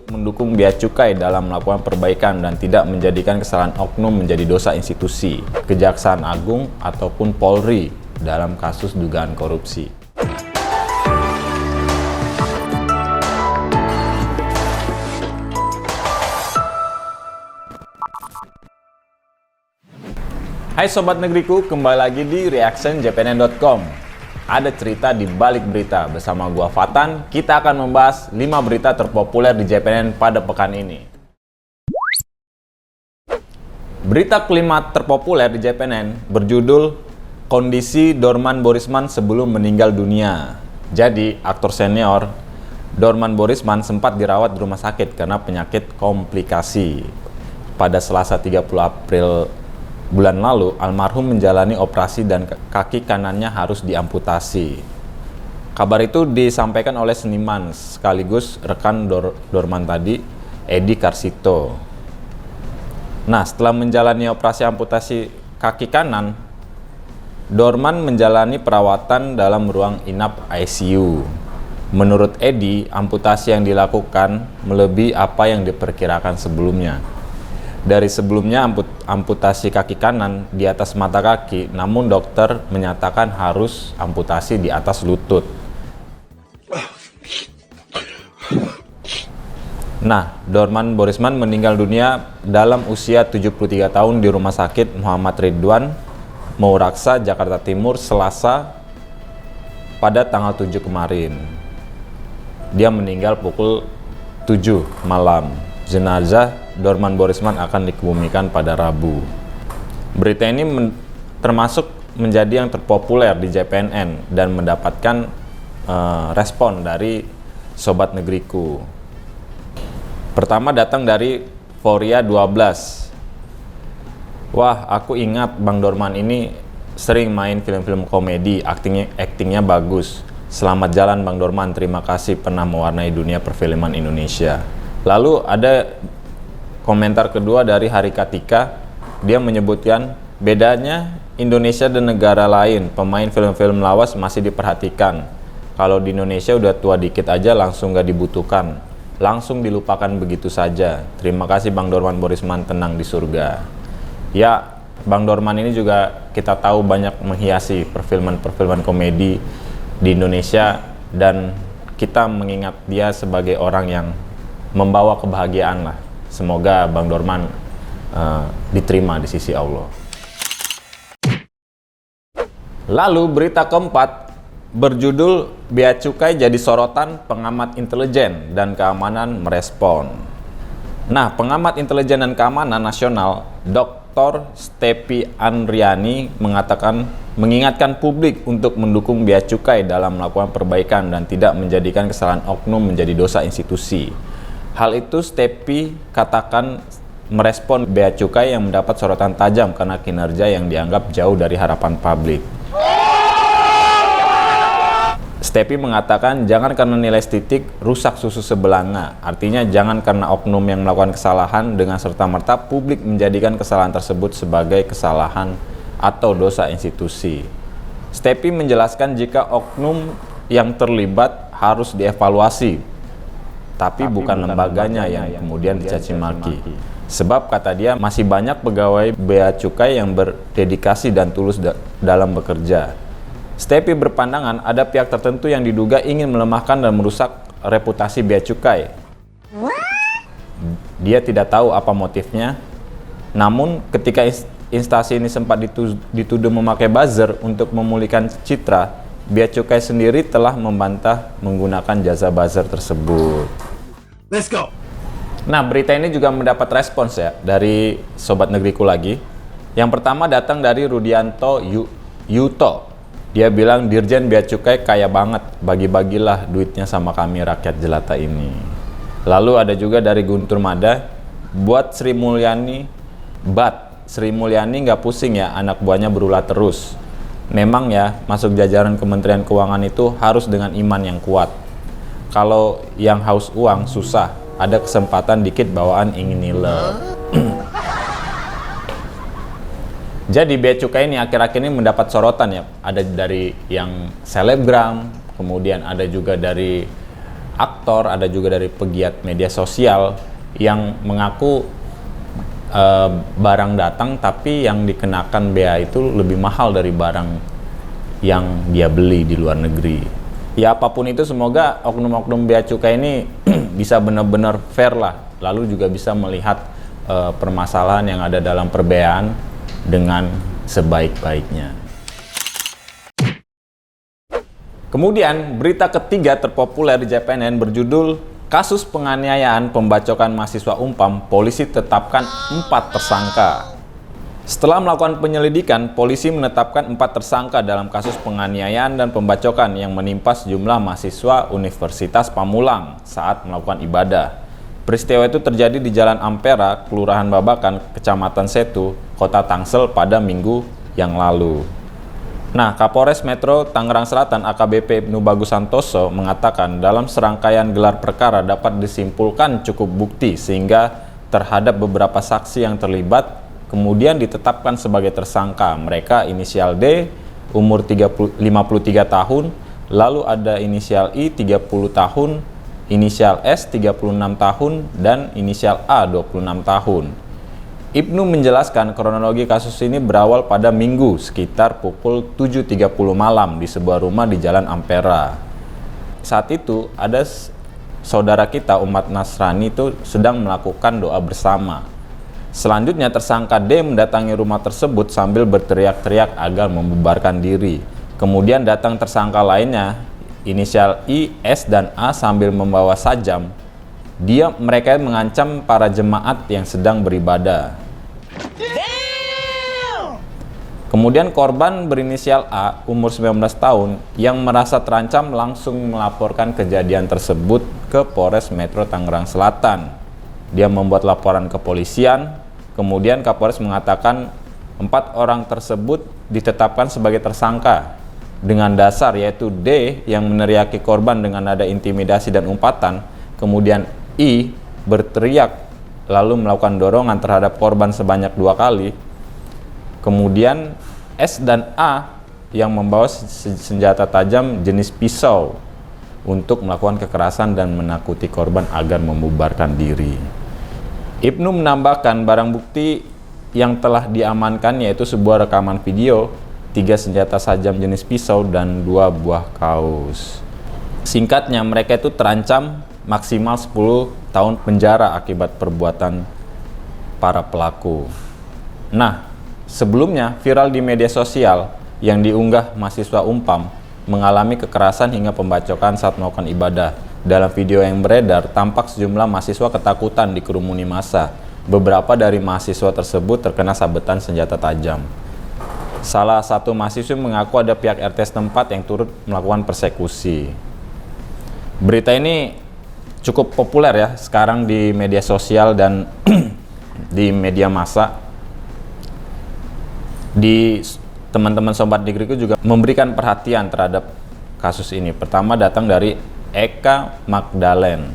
mendukung bea cukai dalam melakukan perbaikan dan tidak menjadikan kesalahan oknum menjadi dosa institusi, Kejaksaan Agung ataupun Polri dalam kasus dugaan korupsi. Hai Sobat Negeriku, kembali lagi di reactionjpnn.com. Ada cerita di balik berita. Bersama gua Fatan, kita akan membahas 5 berita terpopuler di JPNN pada pekan ini. Berita kelima terpopuler di JPNN berjudul Kondisi Dorman Borisman sebelum meninggal dunia. Jadi, aktor senior Dorman Borisman sempat dirawat di rumah sakit karena penyakit komplikasi. Pada Selasa 30 April bulan lalu, almarhum menjalani operasi dan kaki kanannya harus diamputasi. Kabar itu disampaikan oleh seniman sekaligus rekan Dorman tadi, Edi Karsito. Nah, setelah menjalani operasi amputasi kaki kanan, Dorman menjalani perawatan dalam ruang inap ICU. Menurut Edi, amputasi yang dilakukan melebihi apa yang diperkirakan sebelumnya. Dari sebelumnya amputasi kaki kanan di atas mata kaki, namun dokter menyatakan harus amputasi di atas lutut. Nah, Dorman Borisman meninggal dunia dalam usia 73 tahun di Rumah Sakit Muhammad Ridwan, Mauraksa, Jakarta Timur, Selasa pada tanggal 7 kemarin. Dia meninggal pukul 7 malam. Jenazah Dorman Borisman akan dikebumikan pada Rabu. Berita ini termasuk menjadi yang terpopuler di JPNN dan mendapatkan respon dari Sobat Negeriku. Pertama datang dari Foria 12. Wah, aku ingat Bang Dorman ini sering main film-film komedi, aktingnya bagus. Selamat jalan Bang Dorman, terima kasih pernah mewarnai dunia perfilman Indonesia. Lalu ada komentar kedua dari Hari Katika. Dia menyebutkan bedanya Indonesia dan negara lain, pemain film-film lawas masih diperhatikan. Kalau di Indonesia udah tua dikit aja langsung gak dibutuhkan, langsung dilupakan begitu saja. Terima kasih Bang Dorman Borisman, tenang di surga. Ya, Bang Dorman ini juga kita tahu banyak menghiasi perfilman komedi di Indonesia, dan kita mengingat dia sebagai orang yang membawa kebahagiaan lah. Semoga Bang Dorman diterima di sisi Allah. Lalu berita keempat berjudul Bea Cukai jadi sorotan, pengamat intelijen dan keamanan merespon. Nah, pengamat intelijen dan keamanan nasional Dr. Stepi Andriani mengingatkan publik untuk mendukung bea cukai dalam melakukan perbaikan dan tidak menjadikan kesalahan oknum menjadi dosa institusi. Hal itu Stepi katakan merespon bea cukai yang mendapat sorotan tajam karena kinerja yang dianggap jauh dari harapan publik. Stepi mengatakan jangan karena nilai titik rusak susu sebelanga. Artinya jangan karena oknum yang melakukan kesalahan dengan serta-merta publik menjadikan kesalahan tersebut sebagai kesalahan atau dosa institusi. Stepi menjelaskan jika oknum yang terlibat harus dievaluasi, tapi bukan lembaganya yang kemudian dicaci maki. Sebab kata dia masih banyak pegawai bea cukai yang berdedikasi dan tulus dalam bekerja. Stepi berpandangan ada pihak tertentu yang diduga ingin melemahkan dan merusak reputasi bea cukai. Dia tidak tahu apa motifnya. Namun ketika instansi ini sempat dituduh memakai buzzer untuk memulihkan citra, bea cukai sendiri telah membantah menggunakan jasa buzzer tersebut. Let's go. Nah, berita ini juga mendapat respons ya dari Sobat Negeriku lagi. Yang pertama datang dari Rudianto Yuto. Dia bilang Dirjen Bea Cukai kaya banget, bagi-bagilah duitnya sama kami rakyat jelata ini. Lalu ada juga dari Guntur Mada, buat Sri Mulyani nggak pusing ya anak buahnya berulah terus. Memang ya masuk jajaran Kementerian Keuangan itu harus dengan iman yang kuat. Kalau yang haus uang susah, ada kesempatan dikit bawaan ingin nilai. Jadi bea cukai ini akhir-akhir ini mendapat sorotan ya. Ada dari yang selebgram, kemudian ada juga dari aktor, ada juga dari pegiat media sosial yang mengaku barang datang tapi yang dikenakan bea itu lebih mahal dari barang yang dia beli di luar negeri. Ya apapun itu, semoga oknum-oknum bea cukai ini bisa benar-benar fair lah, lalu juga bisa melihat permasalahan yang ada dalam perbeaan dengan sebaik-baiknya. Kemudian berita ketiga terpopuler di JPNN berjudul Kasus Penganiayaan Pembacokan Mahasiswa Unpam, Polisi Tetapkan 4 Tersangka. Setelah melakukan penyelidikan, polisi menetapkan 4 tersangka dalam kasus penganiayaan dan pembacokan yang menimpa sejumlah mahasiswa Universitas Pamulang saat melakukan ibadah. Peristiwa itu terjadi di Jalan Ampera, Kelurahan Babakan, Kecamatan Setu, Kota Tangsel pada Minggu yang lalu. Nah, Kapolres Metro Tangerang Selatan AKBP Ibnu Bagus Santoso mengatakan dalam serangkaian gelar perkara dapat disimpulkan cukup bukti sehingga terhadap beberapa saksi yang terlibat kemudian ditetapkan sebagai tersangka. Mereka inisial D, umur 53 tahun, lalu ada inisial I 30 tahun, inisial S 36 tahun, dan inisial A 26 tahun. Ibnu menjelaskan kronologi kasus ini berawal pada Minggu sekitar pukul 7.30 malam di sebuah rumah di Jalan Ampera. Saat itu ada saudara kita umat Nasrani itu sedang melakukan doa bersama. Selanjutnya tersangka D mendatangi rumah tersebut sambil berteriak-teriak agar membubarkan diri. Kemudian datang tersangka lainnya, inisial I, S, dan A sambil membawa sajam. Mereka mengancam para jemaat yang sedang beribadah. Kemudian korban berinisial A, umur 19 tahun, yang merasa terancam langsung melaporkan kejadian tersebut ke Polres Metro Tangerang Selatan. Dia membuat laporan ke polisian, kemudian Kapolres mengatakan 4 orang tersebut ditetapkan sebagai tersangka dengan dasar yaitu D yang meneriaki korban dengan nada intimidasi dan umpatan, kemudian I berteriak lalu melakukan dorongan terhadap korban sebanyak 2 kali, kemudian S dan A yang membawa senjata tajam jenis pisau untuk melakukan kekerasan dan menakuti korban agar membubarkan diri. Ibnu menambahkan barang bukti yang telah diamankan yaitu sebuah rekaman video, 3 senjata tajam jenis pisau, dan 2 buah kaos. Singkatnya, mereka itu terancam maksimal 10 tahun penjara akibat perbuatan para pelaku. Nah, sebelumnya viral di media sosial yang diunggah mahasiswa Unpam mengalami kekerasan hingga pembacokan saat melakukan ibadah. Dalam video yang beredar, tampak sejumlah mahasiswa ketakutan dikerumuni massa. Beberapa dari mahasiswa tersebut terkena sabetan senjata tajam. Salah satu mahasiswa mengaku ada pihak RT setempat yang turut melakukan persekusi. Berita ini cukup populer ya sekarang di media sosial dan di media massa. Di teman-teman Sobat Negeriku juga memberikan perhatian terhadap kasus ini. Pertama datang dari Eka Magdalen.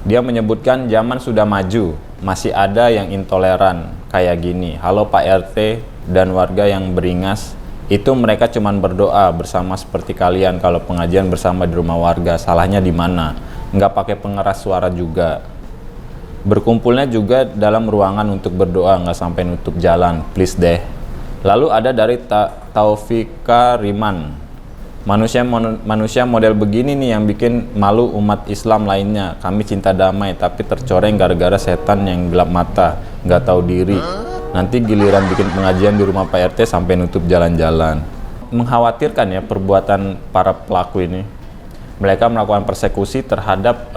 Dia menyebutkan zaman sudah maju, masih ada yang intoleran kayak gini. Halo Pak RT dan warga yang beringas, itu mereka cuman berdoa bersama seperti kalian kalau pengajian bersama di rumah warga. Salahnya di mana? Nggak pakai pengeras suara juga. Berkumpulnya juga dalam ruangan untuk berdoa, nggak sampai nutup jalan, please deh. Lalu ada dari Taufika Riman. Manusia model begini nih yang bikin malu umat Islam lainnya. Kami cinta damai tapi tercoreng gara-gara setan yang gelap mata, nggak tahu diri. Nanti giliran bikin pengajian di rumah Pak RT sampai nutup jalan-jalan. Mengkhawatirkan ya perbuatan para pelaku ini. Mereka melakukan persekusi terhadap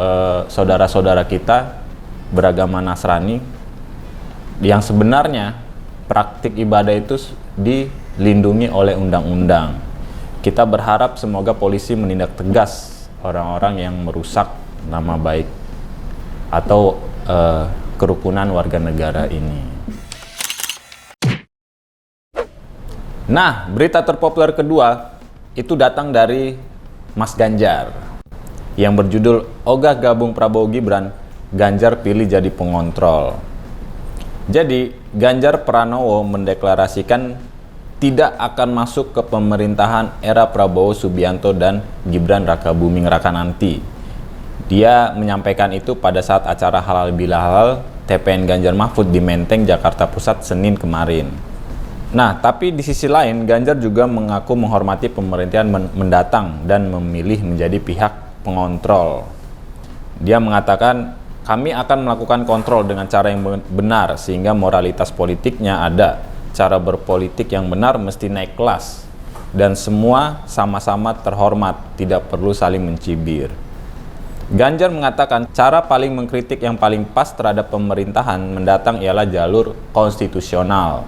saudara-saudara kita beragama Nasrani yang sebenarnya praktik ibadah itu dilindungi oleh undang-undang. Kita berharap semoga polisi menindak tegas orang-orang yang merusak nama baik atau kerukunan warga negara ini. Nah, berita terpopuler kedua itu datang dari Mas Ganjar yang berjudul Ogah Gabung Prabowo Gibran, Ganjar pilih jadi pengontrol. Jadi Ganjar Pranowo mendeklarasikan tidak akan masuk ke pemerintahan era Prabowo Subianto dan Gibran Rakabuming Raka nanti. Dia menyampaikan itu pada saat acara Halal Bihalal TPN Ganjar Mahfud di Menteng, Jakarta Pusat, Senin kemarin. Nah, tapi di sisi lain, Ganjar juga mengaku menghormati pemerintahan mendatang dan memilih menjadi pihak pengontrol. Dia mengatakan, kami akan melakukan kontrol dengan cara yang benar sehingga moralitas politiknya ada. Cara berpolitik yang benar mesti naik kelas. Dan semua sama-sama terhormat, tidak perlu saling mencibir. Ganjar mengatakan cara paling mengkritik yang paling pas terhadap pemerintahan mendatang ialah jalur konstitusional.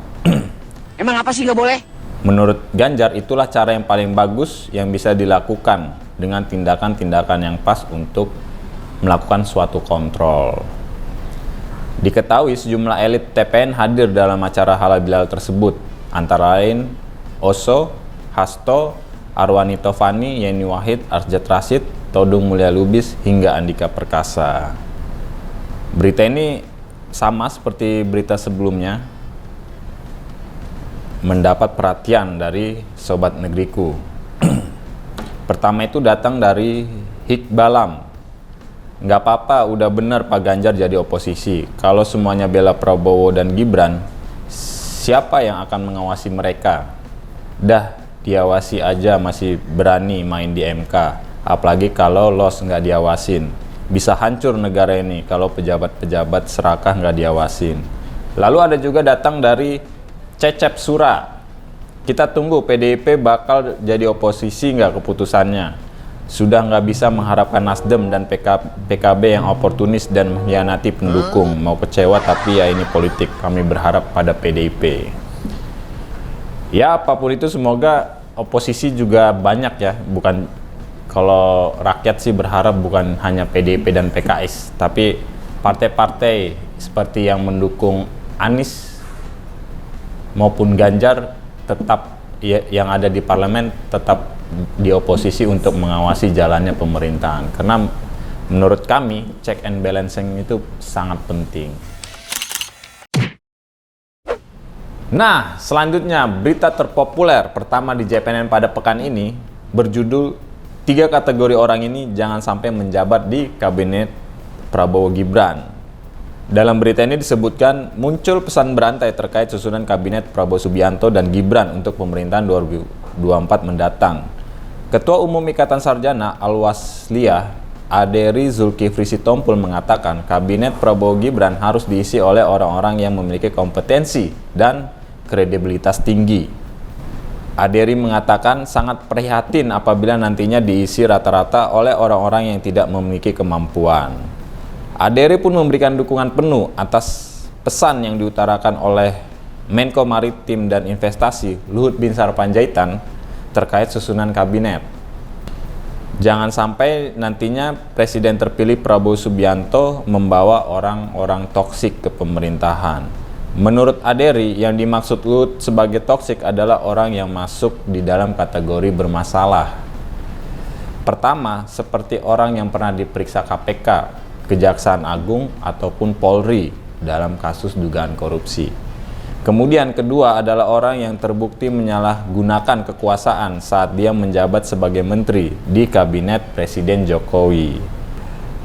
Emang apa sih nggak boleh? Menurut Ganjar itulah cara yang paling bagus yang bisa dilakukan dengan tindakan-tindakan yang pas untuk melakukan suatu kontrol. Diketahui sejumlah elit TPN hadir dalam acara Halal Bihalal tersebut, antara lain Oso, Hasto, Arwani Taufani, Yeni Wahid, Arsyad Rashid, Todung Mulya Lubis, hingga Andika Perkasa. Berita ini sama seperti berita sebelumnya, mendapat perhatian dari Sobat Negeriku. Pertama itu datang dari Hikbalam. Nggak apa-apa, udah bener Pak Ganjar jadi oposisi. Kalau semuanya bela Prabowo dan Gibran, siapa yang akan mengawasi mereka? Dah, diawasi aja masih berani main di MK. Apalagi kalau los nggak diawasin. Bisa hancur negara ini kalau pejabat-pejabat serakah nggak diawasin. Lalu ada juga datang dari Cecep Sura. Kita tunggu PDIP bakal jadi oposisi nggak keputusannya. Sudah nggak bisa mengharapkan Nasdem dan PKB yang oportunis dan mengkhianati pendukung. Mau kecewa tapi ya ini politik. Kami berharap pada PDIP. Ya apapun itu semoga oposisi juga banyak ya. Bukan, kalau rakyat sih berharap bukan hanya PDIP dan PKS, tapi partai-partai seperti yang mendukung Anies maupun Ganjar tetap yang ada di parlemen tetap di oposisi untuk mengawasi jalannya pemerintahan. Karena menurut kami check and balancing itu sangat penting. Nah, selanjutnya berita terpopuler pertama di JPNN pada pekan ini berjudul 3 kategori orang ini jangan sampai menjabat di kabinet Prabowo Gibran. Dalam berita ini disebutkan muncul pesan berantai terkait susunan kabinet Prabowo Subianto dan Gibran untuk pemerintahan 2024 mendatang. Ketua Umum Ikatan Sarjana Al-Wasliyah Aderi Zulkifli Sitompul mengatakan kabinet Prabowo Gibran harus diisi oleh orang-orang yang memiliki kompetensi dan kredibilitas tinggi. Aderi mengatakan sangat prihatin apabila nantinya diisi rata-rata oleh orang-orang yang tidak memiliki kemampuan. Aderi pun memberikan dukungan penuh atas pesan yang diutarakan oleh Menko Maritim dan Investasi Luhut Binsar Panjaitan terkait susunan kabinet. Jangan sampai nantinya Presiden terpilih Prabowo Subianto membawa orang-orang toksik ke pemerintahan. Menurut Aderi, yang dimaksud Luhut sebagai toksik adalah orang yang masuk di dalam kategori bermasalah. Pertama, seperti orang yang pernah diperiksa KPK, Kejaksaan Agung, ataupun Polri dalam kasus dugaan korupsi. Kemudian kedua adalah orang yang terbukti menyalahgunakan kekuasaan saat dia menjabat sebagai menteri di kabinet Presiden Jokowi.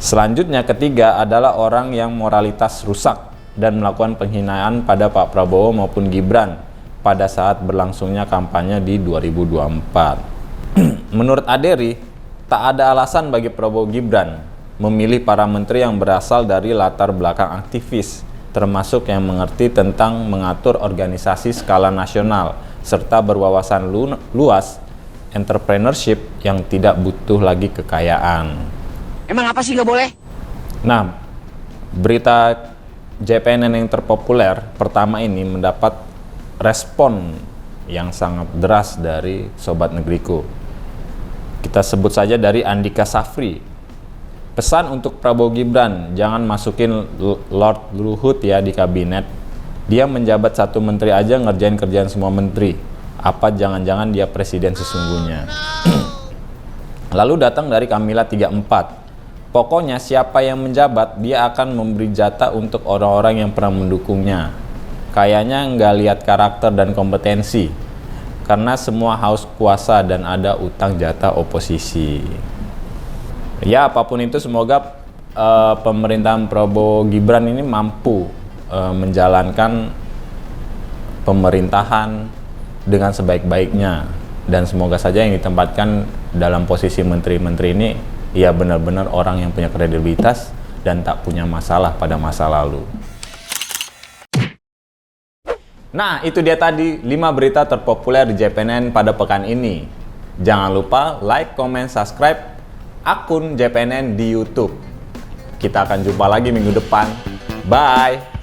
Selanjutnya ketiga adalah orang yang moralitas rusak dan melakukan penghinaan pada Pak Prabowo maupun Gibran pada saat berlangsungnya kampanye di 2024. Menurut Aderi, tak ada alasan bagi Prabowo Gibran memilih para menteri yang berasal dari latar belakang aktivis, termasuk yang mengerti tentang mengatur organisasi skala nasional, serta berwawasan luas entrepreneurship yang tidak butuh lagi kekayaan. Emang apa sih nggak boleh? Nah, berita JPNN yang terpopuler pertama ini mendapat respon yang sangat deras dari Sobat Negeriku. Kita sebut saja dari Andika Safri. Pesan untuk Prabowo Gibran, jangan masukin Lord Luhut ya di kabinet. Dia menjabat satu menteri aja ngerjain kerjaan semua menteri. Apa jangan-jangan dia presiden sesungguhnya? Lalu datang dari Kamila 34. Pokoknya siapa yang menjabat, dia akan memberi jatah untuk orang-orang yang pernah mendukungnya. Kayaknya nggak lihat karakter dan kompetensi, karena semua haus kuasa dan ada utang jatah oposisi. Ya, apapun itu semoga pemerintahan Prabowo Gibran ini mampu menjalankan pemerintahan dengan sebaik-baiknya, dan semoga saja yang ditempatkan dalam posisi menteri-menteri ini ya benar-benar orang yang punya kredibilitas dan tak punya masalah pada masa lalu. Nah, itu dia tadi 5 berita terpopuler di JPNN pada pekan ini. Jangan lupa like, comment, subscribe akun JPNN di YouTube. Kita akan jumpa lagi minggu depan. Bye!